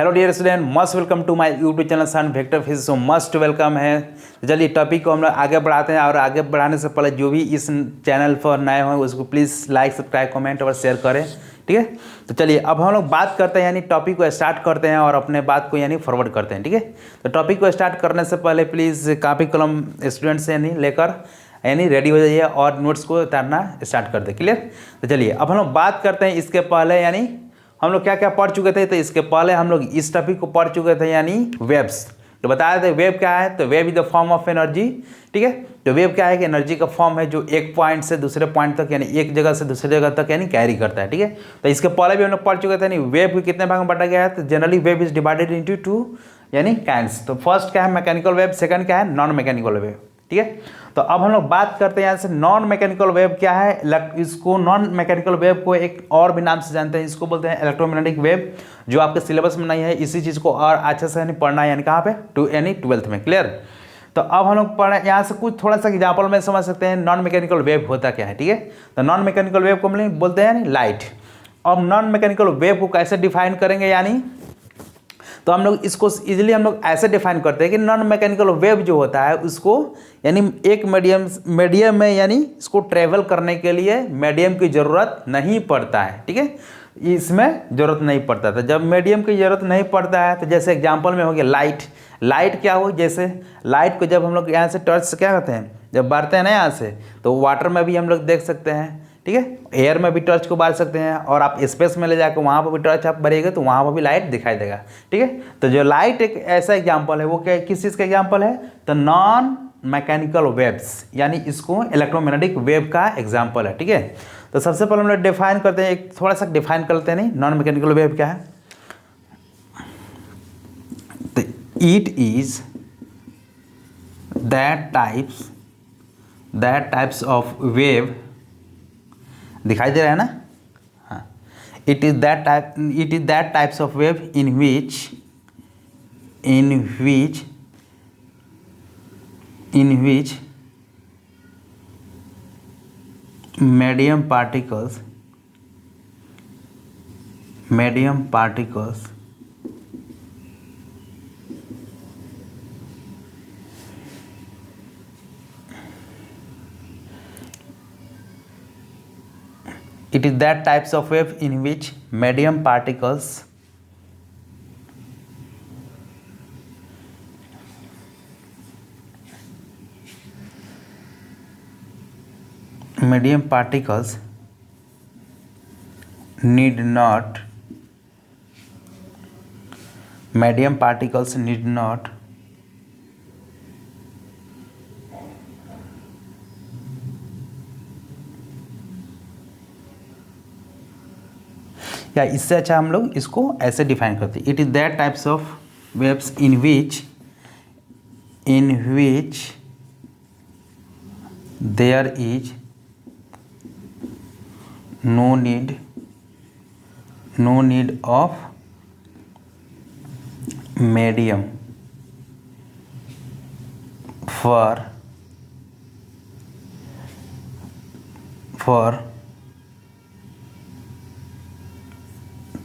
Hello dear student, must welcome to my YouTube channel sun vector physics. So must welcome है। चलिए topic को हम लोग आगे बढ़ाते हैं, और आगे बढ़ाने से पहले जो भी इस चैनल पर नए हो उसको प्लीज़ लाइक, सब्सक्राइब, कमेंट और शेयर करें, ठीक है। तो चलिए अब हम लोग बात करते हैं, यानी टॉपिक को स्टार्ट करते हैं और अपने बात को यानी फॉरवर्ड करते हैं, ठीक है। तो टॉपिक को स्टार्ट करने से पहले प्लीज़ कापी कलम स्टूडेंट्स यानी लेकर यानी रेडी हो जाइए और नोट्स को उतारना स्टार्ट कर दे, क्लियर। तो चलिए अब हम लोग बात करते हैं इसके पहले, यानी हम लोग क्या क्या पढ़ चुके थे। तो इसके पहले हम लोग इस टॉपिक को पढ़ चुके थे, यानी वेव्स। तो बताया था वेव क्या है, तो wave is the form of energy, ठीक है। तो वेव क्या है कि एनर्जी का फॉर्म है जो एक पॉइंट से दूसरे पॉइंट तक यानी एक जगह से दूसरे जगह तक यानी कैरी करता है, ठीक है। तो इसके पहले भी हम लोग पढ़ चुके थे, यानी वेव को कितने भाग में बांटा गया है। तो generally wave is divided into two यानी काइंड्स। तो फर्स्ट क्या है मैकेनिकल वेव, सेकंड क्या है नॉन मैकेनिकल वेव, ठीक है। तो अब हम लोग बात करते हैं यहाँ से नॉन मैकेनिकल वेव क्या है। इसको नॉन मैकेनिकल वेव को एक और भी नाम से जानते हैं, इसको बोलते हैं इलेक्ट्रोमैग्नेटिक वेव, जो आपके सिलेबस में नहीं है। इसी चीज़ को और अच्छे से यानी पढ़ना है, यानी कहाँ पे यानी 12th में, क्लियर। तो अब हम लोग पढ़े यहाँ से कुछ थोड़ा सा एग्जाम्पल में समझ सकते हैं नॉन मैकेनिकल वेव होता क्या है, ठीक है। तो नॉन मैकेनिकल वेव को हम लोग बोलते हैं यानी लाइट। अब नॉन मैकेनिकल वेव को कैसे डिफाइन करेंगे, यानी तो हम लोग इसको इजीली हम लोग ऐसे डिफाइन करते हैं कि नॉन मैकेनिकल वेव जो होता है उसको यानी एक मीडियम में यानी इसको ट्रेवल करने के लिए मीडियम की ज़रूरत नहीं पड़ता है, ठीक है। इसमें ज़रूरत नहीं पड़ता था। जब मीडियम की ज़रूरत नहीं पड़ता है तो जैसे एग्जांपल में हो गया लाइट। लाइट क्या हो, जैसे लाइट को जब हम लोग यहाँ से टॉर्च से क्या करते हैं, जब बारते हैं ना यहाँ से, तो वाटर में भी हम लोग देख सकते हैं, ठीक है। एयर में भी टॉर्च को बार सकते हैं, और आप स्पेस में ले जाकर वहाँ पर भी टॉर्च आप भरिएगा तो वहाँ पर भी लाइट दिखाई देगा, ठीक है। तो जो लाइट एक ऐसा एग्जांपल है, वो क्या किस चीज़ का एग्जांपल है, तो नॉन मैकेनिकल वेव्स, यानी इसको इलेक्ट्रोमैग्नेटिक वेव का एग्जांपल है, ठीक है। तो सबसे पहले हम लोग डिफाइन करते हैं, एक थोड़ा सा डिफाइन करते हैं नहीं नॉन मैकेनिकल वेव क्या है। तो it is that types of wave, दिखाई दे रहा है ना, हाँ। It is that types of wave in which medium particles it is that types of wave in which medium particles need not या इससे अच्छा हम लोग इसको ऐसे डिफाइन करते हैं। It is that types of waves in which there is no need of medium for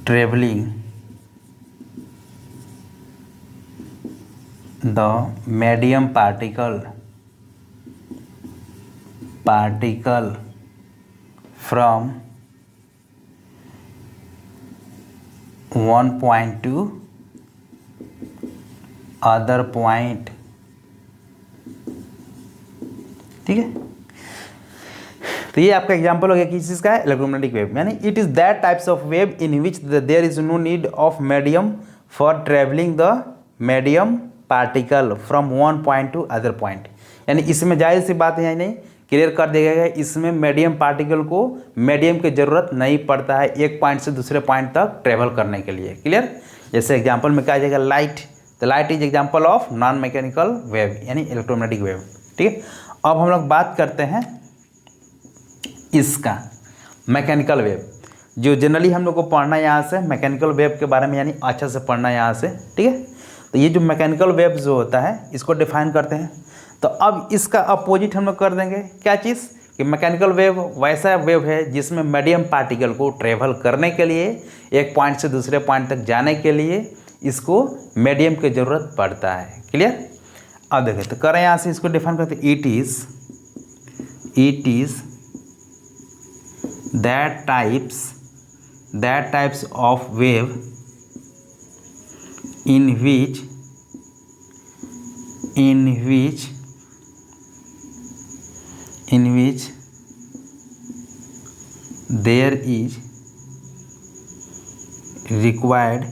traveling the medium particle from one point to other point, ठीक है। तो ये आपका एग्जांपल हो गया किस चीज़ का है, इलेक्ट्रोमैग्नेटिक वेव। यानी it is that types of wave in which there is no need of medium for travelling the medium particle from one point to other point. यानी इसमें जाहिर सी बात है, नहीं क्लियर कर दिया गया है, इसमें मीडियम पार्टिकल को मीडियम की ज़रूरत नहीं पड़ता है एक पॉइंट से दूसरे पॉइंट तक ट्रेवल करने के लिए, क्लियर। जैसे एग्जांपल में क्या आ जाएगा लाइट। तो light is example of non mechanical wave यानी इलेक्ट्रोमैग्नेटिक वेव, ठीक है। अब हम लोग बात करते हैं इसका मैकेनिकल वेव, जो जनरली हम लोग को पढ़ना है यहाँ से मैकेनिकल वेव के बारे में, यानी अच्छा से पढ़ना है यहाँ से, ठीक है। तो ये जो मैकेनिकल वेव जो होता है इसको डिफाइन करते हैं। तो अब इसका अपोजिट हम लोग कर देंगे, क्या चीज़ कि मैकेनिकल वेव वैसा वेव है जिसमें मीडियम पार्टिकल को ट्रेवल करने के लिए एक पॉइंट से दूसरे पॉइंट तक जाने के लिए इसको मीडियम की ज़रूरत पड़ता है। क्लियर। अब देखें तो करें यहाँ से इसको डिफाइन करते हैं, it is that types of wave in which there is required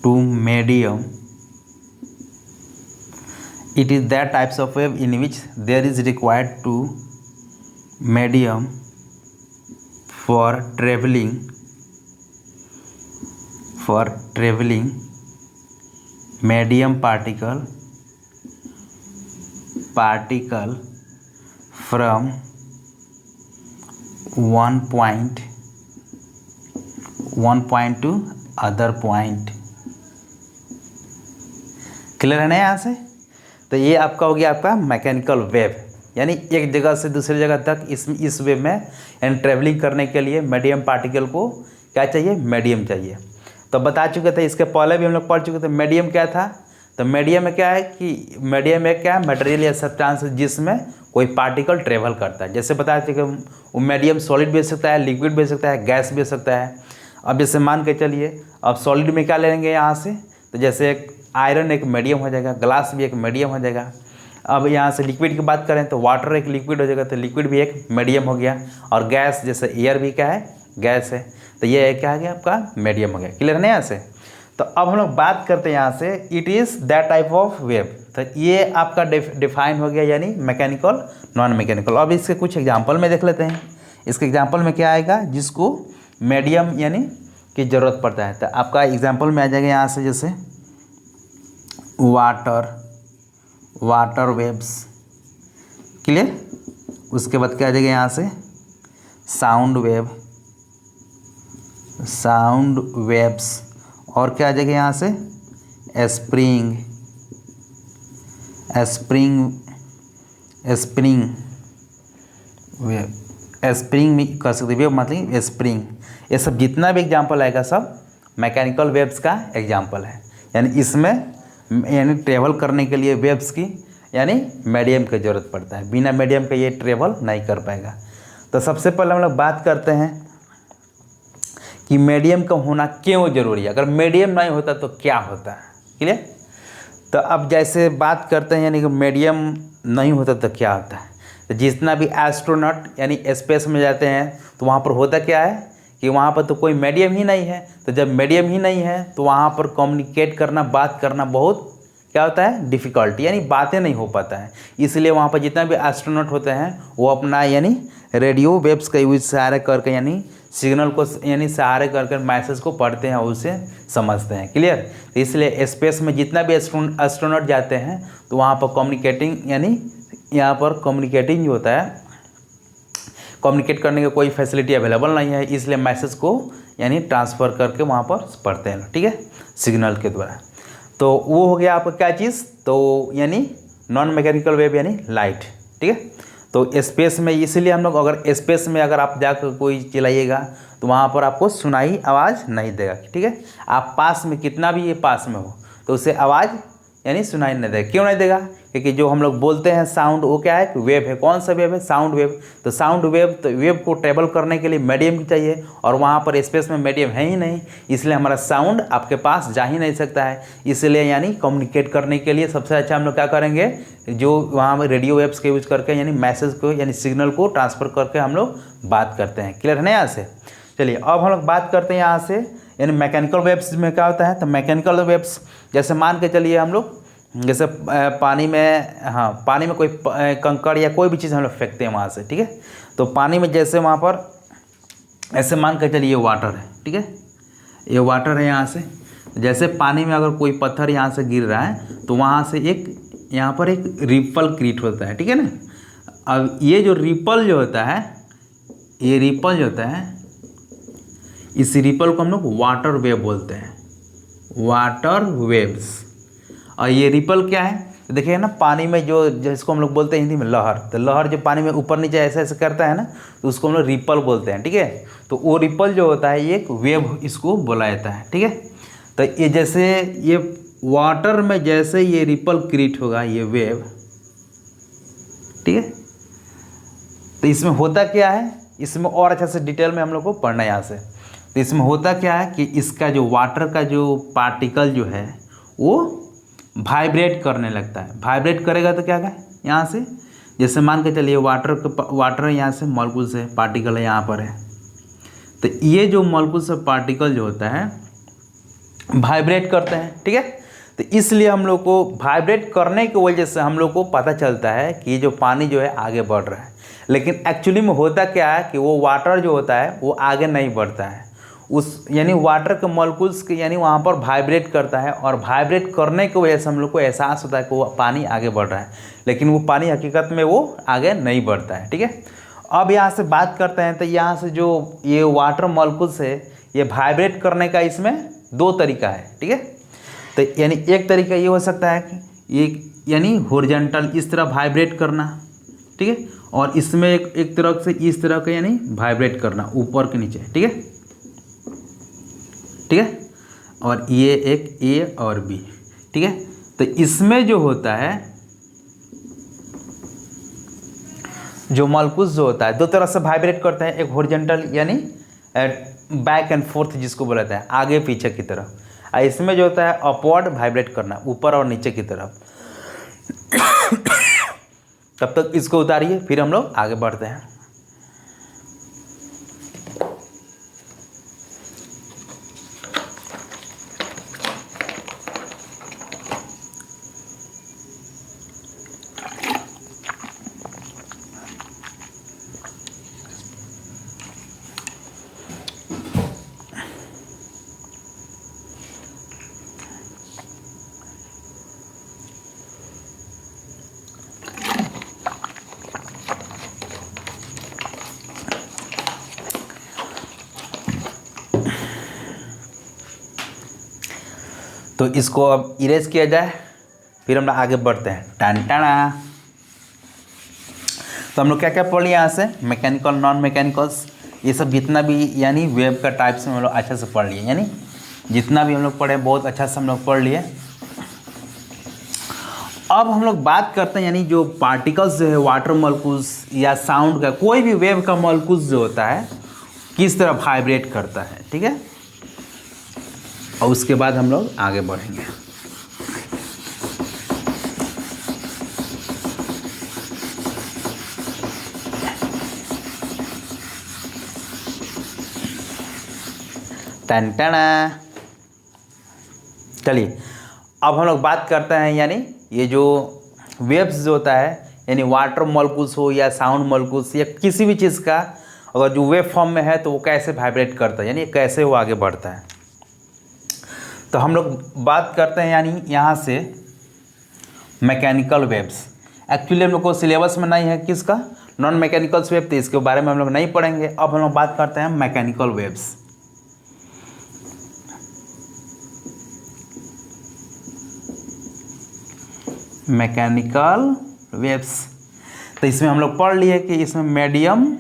to medium. It is that types of wave in which there is required to medium for traveling medium particle from one point to other point। Clear है ना यहाँ से। तो ये आपका हो गया आपका मैकेनिकल वेव, यानी एक जगह से दूसरी जगह तक इस वेव में यानी ट्रेवलिंग करने के लिए मीडियम पार्टिकल को क्या चाहिए, मीडियम चाहिए। तो बता चुके थे, इसके पहले भी हम लोग पढ़ चुके थे मीडियम क्या था। तो मीडियम में क्या है कि मीडियम में क्या है, मटेरियल या सब्सटेंस जिसमें कोई पार्टिकल ट्रेवल करता है। जैसे बताया था कि वो मीडियम सॉलिड भी हो सकता है, लिक्विड भी हो सकता है, गैस भी हो सकता है। अब जैसे मान के चलिए, अब सॉलिड में क्या लेंगे यहाँ से, तो जैसे आयरन एक मीडियम हो जाएगा, ग्लास भी एक मीडियम हो जाएगा। अब यहाँ से लिक्विड की बात करें तो वाटर एक लिक्विड हो जाएगा, तो लिक्विड भी एक मीडियम हो गया। और गैस जैसे एयर भी क्या है, गैस है, तो ये क्या हो गया आपका मीडियम हो गया। क्लियर है ना यहाँ से। तो अब हम लोग बात करते हैं यहाँ से, it is that type of wave. तो ये आपका डिफाइन हो गया, यानी मैकेनिकल नॉन मैकेनिकल। अब इसके कुछ एग्जाम्पल में देख लेते हैं। इसके एग्जाम्पल में क्या आएगा, जिसको मीडियम यानी की ज़रूरत पड़ता है। तो आपका एग्जाम्पल में आ जाएगा यहाँ से, जैसे वाटर वेव्स। क्लियर। उसके बाद क्या आ जाएगा यहाँ से, साउंड वेव्स। और क्या आ जाएगा यहाँ से, स्प्रिंग वेव। स्प्रिंग भी कर सकते वेव, मतलब स्प्रिंग। ये सब जितना भी एग्जाम्पल आएगा सब मैकेनिकल वेव्स का एग्जाम्पल है। यानी इसमें यानी ट्रेवल करने के लिए वेव्स की यानी मीडियम की ज़रूरत पड़ता है, बिना मीडियम के ये ट्रेवल नहीं कर पाएगा। तो सबसे पहले हम लोग बात करते हैं कि मीडियम का होना क्यों ज़रूरी है। अगर मीडियम नहीं होता तो क्या होता है। क्लियर। तो अब जैसे बात करते हैं, यानी कि मीडियम नहीं होता तो क्या होता है। तो जितना भी एस्ट्रोनॉट यानी स्पेस में जाते हैं तो वहाँ पर होता क्या है कि वहाँ पर तो कोई मीडियम ही नहीं है। तो जब मीडियम ही नहीं है तो वहाँ पर कम्युनिकेट करना, बात करना बहुत क्या होता है, डिफ़िकल्टी, यानी बातें नहीं हो पाता है। इसलिए वहाँ पर जितना भी एस्ट्रोनॉट होते हैं वो अपना यानी रेडियो वेव्स का यूज सहारा करके यानी सिग्नल को यानी सहारे करके मैसेज को पढ़ते हैं और उसे समझते हैं। क्लियर। तो इसलिए स्पेस में जितना भी एस्ट्रोनॉट जाते हैं तो वहाँ पर कम्युनिकेटिंग यानी यहाँ पर कम्युनिकेटिंग जो होता है, कम्युनिकेट करने की कोई फैसिलिटी अवेलेबल नहीं है, इसलिए मैसेज को यानी ट्रांसफ़र करके वहाँ पर पढ़ते हैं। ठीक है, सिग्नल के द्वारा। तो वो हो गया आपका क्या चीज़, तो यानी नॉन मैकेनिकल वेव यानी लाइट। ठीक है। तो स्पेस में इसलिए हम लोग अगर स्पेस में अगर आप जाकर कोई चलाइएगा तो वहाँ पर आपको सुनाई आवाज़ नहीं देगा। ठीक है। आप पास में कितना भी ये पास में हो तो उसे आवाज़ यानी सुनाई नहीं देगा। क्यों नहीं देगा, क्योंकि जो हम लोग बोलते हैं साउंड वो क्या है, वेव है। कौन सा वेव है, साउंड वेव। तो साउंड वेव, तो वेव को ट्रेवल करने के लिए मीडियम की चाहिए और वहाँ पर स्पेस में मीडियम है ही नहीं, इसलिए हमारा साउंड आपके पास जा ही नहीं सकता है। इसलिए यानी कम्युनिकेट करने के लिए सबसे अच्छा हम लोग क्या करेंगे, जो वहाँ पर रेडियो वेव्स के यूज करके यानी मैसेज को यानी सिग्नल को ट्रांसफ़र करके हम लोग बात करते हैं। क्लियर है ना यहाँ से। चलिए अब हम लोग बात करते हैं यहाँ से यानी मैकेनिकल वेव्स में क्या होता है। तो मैकेनिकल वेव्स जैसे मान के चलिए हम लोग जैसे पानी में, हाँ पानी में कोई कंकड़ या कोई भी चीज़ हम लोग फेंकते हैं वहाँ से। ठीक है। तो पानी में जैसे वहाँ पर ऐसे मान के चलिए ये वाटर है। ठीक है, ये वाटर है। यहाँ से जैसे पानी में अगर कोई पत्थर यहाँ से गिर रहा है तो वहाँ से एक यहाँ पर एक रिपल क्रिएट होता है। ठीक है ना। अब ये जो रिपल जो होता है, ये रिपल जो होता है, इस रिपल को हम लोग वाटर वेव बोलते हैं, वाटर वेव्स। और ये रिपल क्या है, देखिए ना, पानी में जो जिसको हम लोग बोलते हैं हिंदी में लहर, तो लहर जो पानी में ऊपर नीचे ऐसे ऐसे करता है ना, तो उसको हम लोग रिपल बोलते हैं, ठीक है। तो वो रिपल जो होता है ये एक वेव इसको बोला जाता है, ठीक है। तो ये जैसे ये वाटर में जैसे ये रिपल क्रिएट होगा, ये वेव, ठीक है। तो इसमें होता क्या है, इसमें और अच्छा से डिटेल में हम लोग को पढ़ना है यहाँ से। तो इसमें होता क्या है कि इसका जो वाटर का जो पार्टिकल जो है वो वाइब्रेट करने लगता है। वाइब्रेट करेगा तो क्या है, यहाँ से जैसे मान के चलिए वाटर यहाँ से मॉलिक्यूल से पार्टिकल है यहाँ पर है, तो ये जो मॉलिक्यूल से पार्टिकल जो होता है वाइब्रेट करते हैं, ठीक है। तो इसलिए हम लोग को वाइब्रेट करने की वजह से हम लोग को पता चलता है कि ये जो पानी जो है आगे बढ़ रहा है। लेकिन एक्चुअली में होता क्या है कि वो वाटर जो होता है वो आगे नहीं बढ़ता है, उस यानी वाटर के मॉलिक्यूल्स के यानी वहाँ पर वाइब्रेट करता है, और वाइब्रेट करने की वजह से हम लोग को एहसास होता है कि वो पानी आगे बढ़ रहा है, लेकिन वो पानी हकीकत में वो आगे नहीं बढ़ता है, ठीक है। अब यहाँ से बात करते हैं, तो यहाँ से जो ये वाटर मॉलिक्यूल्स है ये वाइब्रेट करने का इसमें दो तरीका है, ठीक है। तो यानी एक तरीका ये हो सकता है कि ये यानी हॉरिजॉन्टल इस तरह वाइब्रेट करना, ठीक है, और इसमें एक तरह से इस तरह का यानी वाइब्रेट करना ऊपर के नीचे, ठीक है, ठीक है। और ये एक ए और बी, ठीक है। तो इसमें जो होता है जो मॉलिक्यूल्स जो होता है दो तरह से वाइब्रेट करते हैं, एक हॉरिजॉन्टल यानी बैक एंड फोर्थ जिसको बोला जाता है आगे पीछे की तरफ, और इसमें जो होता है अपवर्ड वाइब्रेट करना ऊपर और नीचे की तरफ। तब तक इसको उतारिए, फिर हम लोग आगे बढ़ते हैं। तो इसको अब इरेज किया जाए, फिर हम लोग आगे बढ़ते हैं। टाना तो हम लोग क्या क्या पढ़ लिए यहाँ से, मैकेनिकल, नॉन मैकेनिकल्स, ये सब जितना भी यानी वेव का टाइप्स में हम लोग अच्छे से पढ़ लिए, यानी जितना भी हम लोग पढ़े बहुत अच्छा से हम लोग पढ़ लिए। अब हम लोग बात करते हैं यानी जो पार्टिकल्स जो है वाटर मॉलिक्यूल्स या साउंड का कोई भी वेव का मॉलिक्यूल्स जो होता है किस तरह वाइब्रेट करता है, ठीक है। और उसके बाद हम लोग आगे बढ़ेंगे। टन चलिए अब हम लोग बात करते हैं यानी ये जो वेव्स जो होता है यानी वाटर मॉलिक्यूल्स हो या साउंड मॉलिक्यूल्स या किसी भी चीज़ का अगर जो वेव फॉर्म में है तो वो कैसे वाइब्रेट करता है यानी कैसे वो आगे बढ़ता है। तो हम लोग बात करते हैं यानी यहाँ से मैकेनिकल वेव्स। एक्चुअली हम लोग को सिलेबस में नहीं है किसका, नॉन मैकेनिकल्स वेव, तो इसके बारे में हम लोग नहीं पढ़ेंगे। अब हम लोग बात करते हैं मैकेनिकल वेव्स। मैकेनिकल वेव्स तो इसमें हम लोग पढ़ लिए कि इसमें medium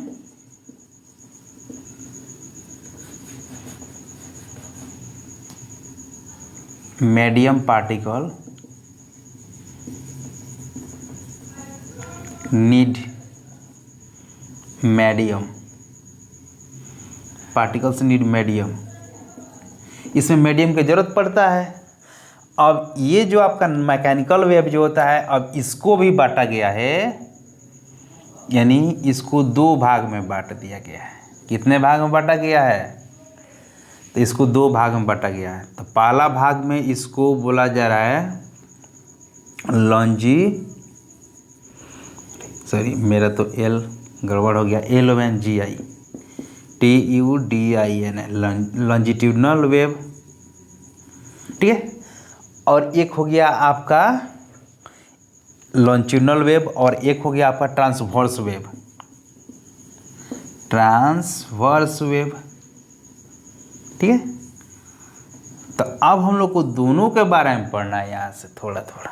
particle need medium particles need medium, इसमें मीडियम की ज़रूरत पड़ता है। अब ये जो आपका मैकेनिकल वेव जो होता है अब इसको भी बांटा गया है, यानी इसको दो भाग में बांट दिया गया है। कितने भाग में बांटा गया है, तो इसको दो भाग में बांटा गया है। तो पहला भाग में इसको बोला जा रहा है मेरा तो एल गड़बड़ हो गया, LONGI TUDIN लॉन्जिट्यूडनल वेव, ठीक है। और एक हो गया आपका लॉन्जिट्यूडनल वेव और एक हो गया आपका ट्रांसवर्स वेव, ठीक है। तो अब हम लोग को दोनों के बारे में पढ़ना है यहाँ से थोड़ा थोड़ा।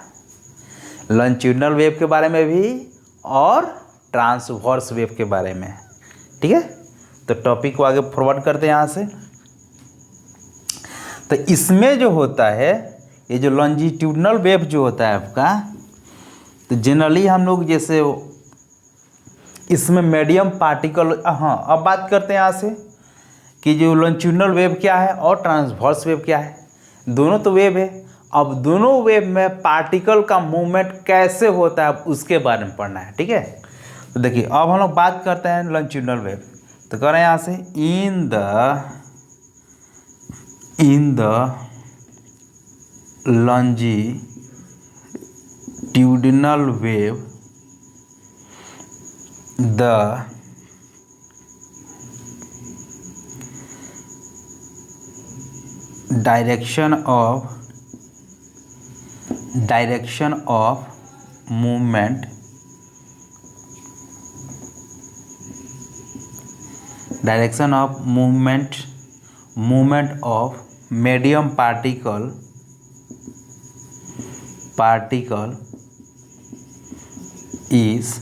लॉन्जिट्यूडिनल वेव के बारे में भी और ट्रांसवर्स वेव के बारे में। ठीक है, तो टॉपिक को आगे फॉरवर्ड करते हैं यहाँ से। तो इसमें जो होता है, ये जो लॉन्जिट्यूडिनल वेव जो होता है आपका, तो जनरली हम लोग जैसे इसमें मीडियम पार्टिकल, हाँ अब बात करते हैं यहाँ से कि जो लॉन्जिट्यूडिनल वेव क्या है और ट्रांसवर्स वेव क्या है। दोनों तो वेव है, अब दोनों वेव में पार्टिकल का मूवमेंट कैसे होता है उसके बारे में पढ़ना है। ठीक है, तो देखिए अब हम लोग बात करते हैं लॉन्जिट्यूडिनल वेव। तो कह रहे हैं यहाँ से in the longitudinal wave the direction of movement of medium particle is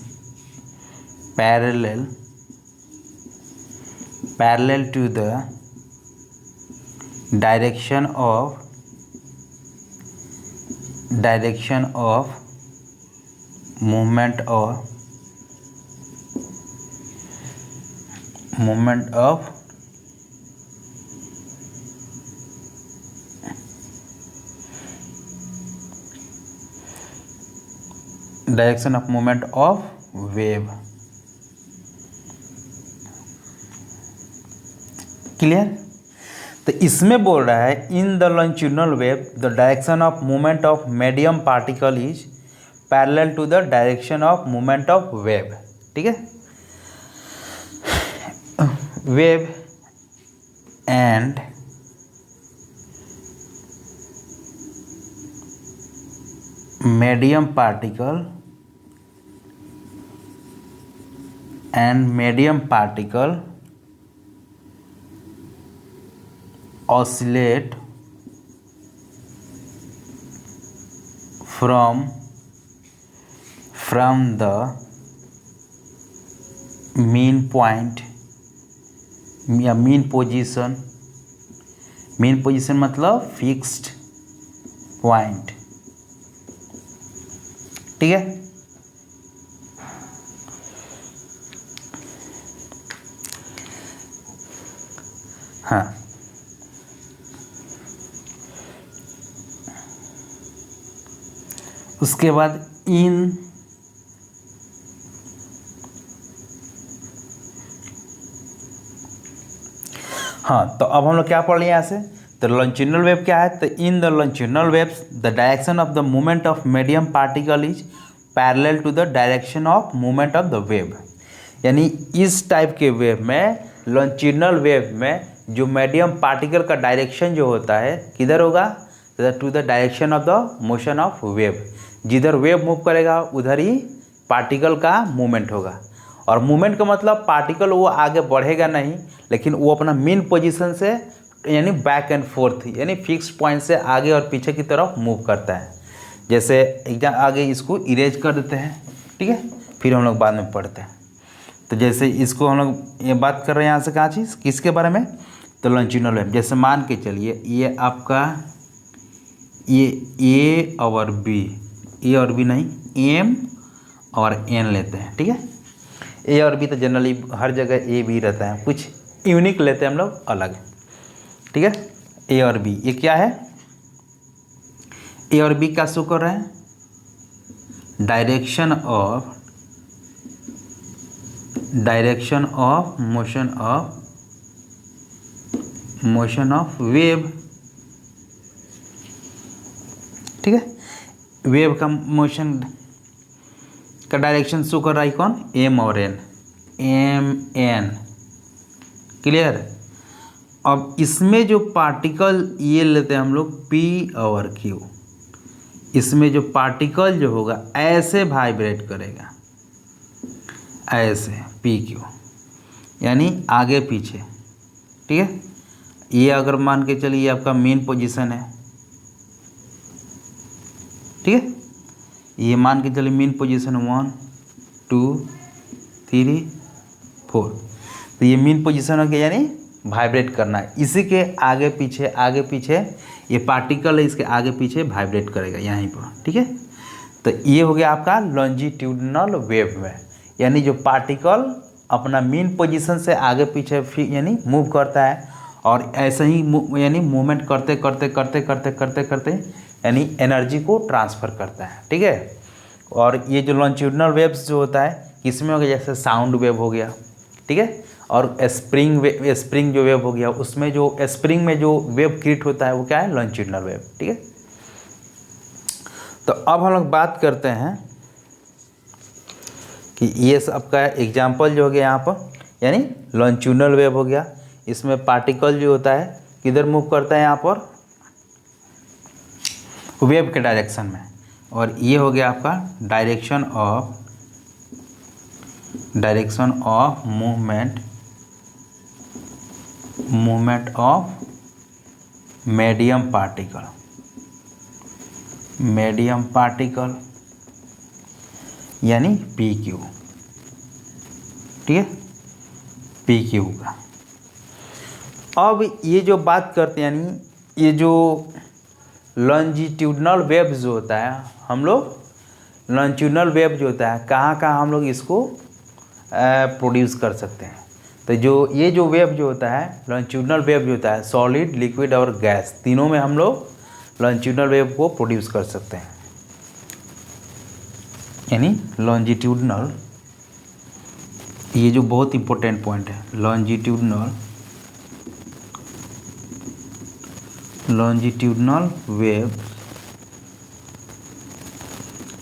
parallel to the direction of movement of direction of movement of wave. Clear? तो इसमें बोल रहा है in the longitudinal wave the direction of movement of medium particle is parallel to the direction of movement of wave. ठीक है, wave and medium particle oscillate from the mean point या mean position मतलब fixed point। ठीक है, हाँ उसके बाद हाँ तो अब हम लोग क्या पढ़ लिए यहाँ से, तो लॉन्जिट्यूडिनल वेव क्या है, तो in the longitudinal waves the direction of the movement of medium particle is parallel to the direction of movement of the wave. यानी इस टाइप के वेव में, लॉन्जिट्यूडिनल वेव में जो मीडियम पार्टिकल का डायरेक्शन जो होता है किधर होगा, to the direction of the motion of wave. जिधर वेव मूव करेगा उधर ही पार्टिकल का मूवमेंट होगा। और मूवमेंट का मतलब पार्टिकल वो आगे बढ़ेगा नहीं, लेकिन वो अपना मेन पोजीशन से यानी बैक एंड फोर्थ यानी फिक्स पॉइंट से आगे और पीछे की तरफ मूव करता है। जैसे एकदम आगे इसको इरेज कर देते हैं, ठीक है, फिर हम लोग बाद में पढ़ते हैं। तो जैसे इसको हम लोग ये बात कर रहे हैं यहाँ से कहाँ चीज़ किसके बारे में, तो लॉन्जिट्यूडिनल वेव। जैसे मान के चलिए ये आपका ये ए और बी नहीं एम और एन लेते हैं। ठीक है, ए और बी तो जनरली हर जगह ए बी रहता है, कुछ यूनिक लेते हैं हम लोग अलग। ठीक है, ए और बी ये क्या है, ए और बी क्या शो कर रहे हैं, direction of motion of wave. ठीक है, वेव का मोशन का डायरेक्शन शो कर रहा है कौन, एम और एन, एम एन। क्लियर? अब इसमें जो पार्टिकल ये लेते हैं हम लोग पी और क्यू, इसमें जो पार्टिकल जो होगा ऐसे वाइब्रेट करेगा, ऐसे पी क्यू यानी आगे पीछे। ठीक है, ये अगर मान के चलिए आपका मेन पोजीशन है, ठीक है, ये मान के चलिए मीन पोजीशन 1 2 3 4, तो ये मीन पोजीशन हो गया, यानी वाइब्रेट करना है। इसी के आगे पीछे ये पार्टिकल है, इसके आगे पीछे वाइब्रेट करेगा यहीं पर, ठीक है। तो ये हो गया आपका लॉन्जिट्यूडनल वेव में, यानी जो पार्टिकल अपना मीन पोजीशन से आगे पीछे यानी मूव करता है और ऐसे ही यानी मूवमेंट करते करते यानी एनर्जी को ट्रांसफ़र करता है, ठीक है। और ये जो लॉन्जिट्यूडनल वेव्स जो होता है इसमें हो गया जैसे साउंड वेव हो गया, ठीक है। और स्प्रिंग जो वेव हो गया, उसमें जो स्प्रिंग में जो वेव क्रिएट होता है वो क्या है, लॉन्जिट्यूडनल वेव, ठीक है। तो अब हम लोग बात करते हैं कि ये सबका एग्जाम्पल जो हो गया यहाँ पर, यानी लॉन्जिट्यूडनल वेव हो गया। इसमें पार्टिकल जो होता है किधर मूव करता है, यहाँ पर वेव के डायरेक्शन में, और ये हो गया आपका direction of movement of medium particle यानी PQ, ठीक है, PQ का। अब ये जो बात करते हैं, यानी ये जो लॉन्जिट्यूडनल वेव जो होता है, हम लोग लॉन्जिट्यूडनल वेव जो होता है कहाँ हम लोग इसको प्रोड्यूस कर सकते हैं। तो ये जो वेव जो होता है, लॉन्जिट्यूडनल वेव जो होता है, सॉलिड, लिक्विड और गैस तीनों में हम लोग लॉन्जिट्यूडनल वेव को प्रोड्यूस कर सकते हैं। यानी लॉन्जिट्यूडनल, ये जो बहुत इंपॉर्टेंट पॉइंट है, longitudinal waves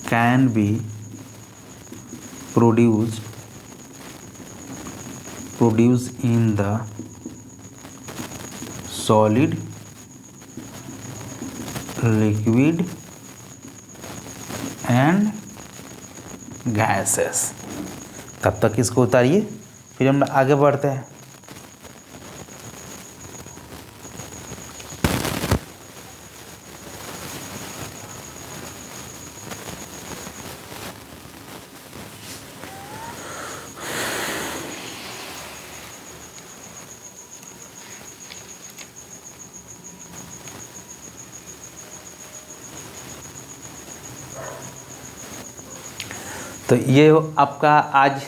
can be produced in the solid, liquid and gases। तब तक इसको उतारिए, फिर हम आगे बढ़ते हैं। तो ये आपका आज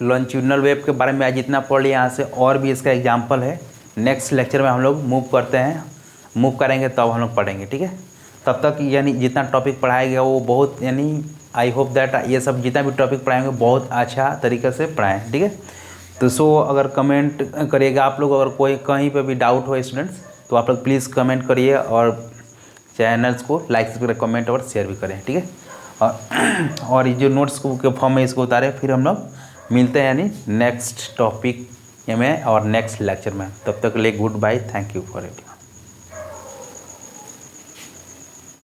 लॉन्जिट्यूडनल वेव के बारे में आज इतना पढ़ लिया। यहाँ से और भी इसका एग्जांपल है, नेक्स्ट लेक्चर में हम लोग मूव करेंगे तब हम लोग पढ़ेंगे, ठीक है। तब तक यानी जितना टॉपिक पढ़ाया गया वो बहुत, यानी आई होप दैट ये सब जितना भी टॉपिक पढ़ाएंगे बहुत अच्छा तरीके से पढ़ाएँ, ठीक है। तो अगर कमेंट करिएगा आप लोग, अगर कोई कहीं पर भी डाउट हो स्टूडेंट्स, तो आप लोग प्लीज़ कमेंट करिए और चैनल्स को लाइक, सब्सक्राइब, कमेंट और शेयर भी करें, ठीक है। और ये जो नोट्स के फॉर्म में इसको उतारें, फिर हम लोग मिलते हैं यानी नेक्स्ट टॉपिक में और नेक्स्ट लेक्चर में। तब तक के लिए good bye, thank you for it.